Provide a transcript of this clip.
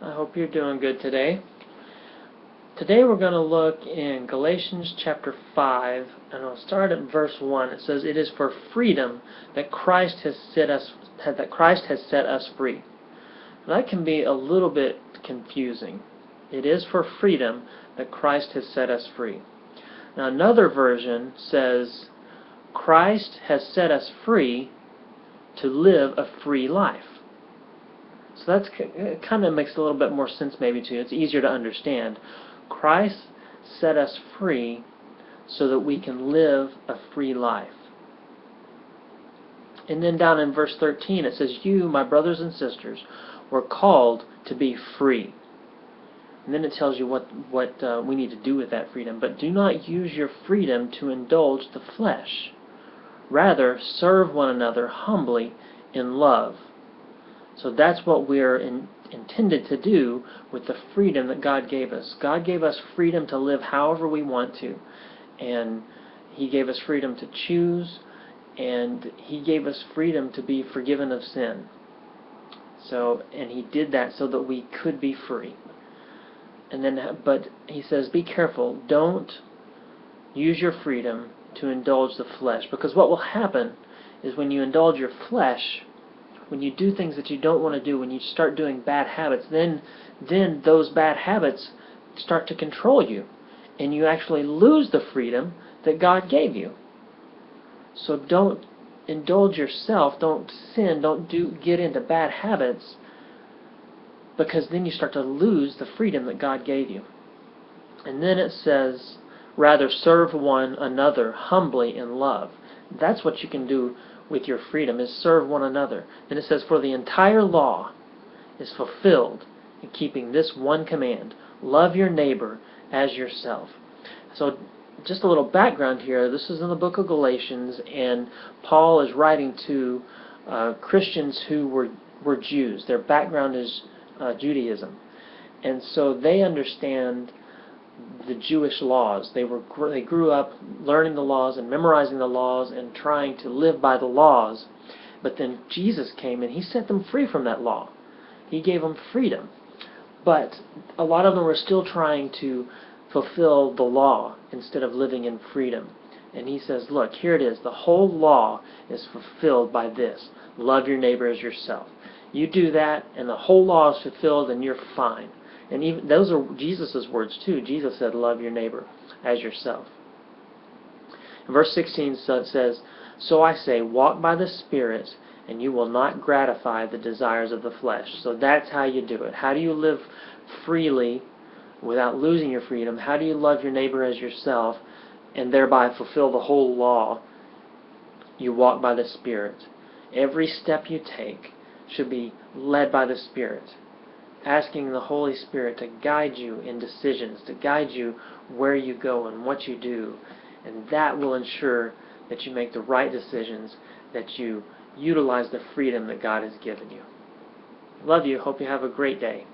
I hope you're doing good today. Today we're going to look in Galatians chapter 5, and I'll start at verse 1. It says, "It is for freedom that Christ has set us free." That can be a little bit confusing. It is for freedom that Christ has set us free. Now another version says, Christ has set us free to live a free life. So that kind of makes a little bit more sense maybe to you. It's easier to understand. Christ set us free so that we can live a free life. And then down in verse 13 it says, "You, my brothers and sisters, were called to be free." And then it tells you what we need to do with that freedom. "But do not use your freedom to indulge the flesh. Rather, serve one another humbly in love." So that's what we're intended to do with the freedom that God gave us. God gave us freedom to live however we want to. And He gave us freedom to choose. And He gave us freedom to be forgiven of sin. And He did that so that we could be free. But He says, be careful. Don't use your freedom to indulge the flesh. Because what will happen is when you indulge your flesh, when you do things that you don't want to do, when you start doing bad habits, then those bad habits start to control you. And you actually lose the freedom that God gave you. So don't indulge yourself, don't sin, don't get into bad habits, because then you start to lose the freedom that God gave you. And then it says, rather serve one another humbly in love. That's what you can do with your freedom, is serve one another. Then it says, for the entire law is fulfilled in keeping this one command: love your neighbor as yourself. So just a little background here. This is in the book of Galatians, and Paul is writing to Christians who were Jews. Their background is Judaism. And so they understand the Jewish laws. They grew up learning the laws and memorizing the laws and trying to live by the laws. But then Jesus came and He set them free from that law. He gave them freedom. But a lot of them were still trying to fulfill the law instead of living in freedom. And He says, look, here it is. The whole law is fulfilled by this: love your neighbor as yourself. You do that, and the whole law is fulfilled, and you're fine. And even those are Jesus' words too. Jesus said, love your neighbor as yourself. In verse 16 says, "So I say, walk by the Spirit, and you will not gratify the desires of the flesh." So that's how you do it. How do you live freely without losing your freedom? How do you love your neighbor as yourself and thereby fulfill the whole law? You walk by the Spirit. Every step you take should be led by the Spirit, asking the Holy Spirit to guide you in decisions, to guide you where you go and what you do. And that will ensure that you make the right decisions, that you utilize the freedom that God has given you. Love you. Hope you have a great day.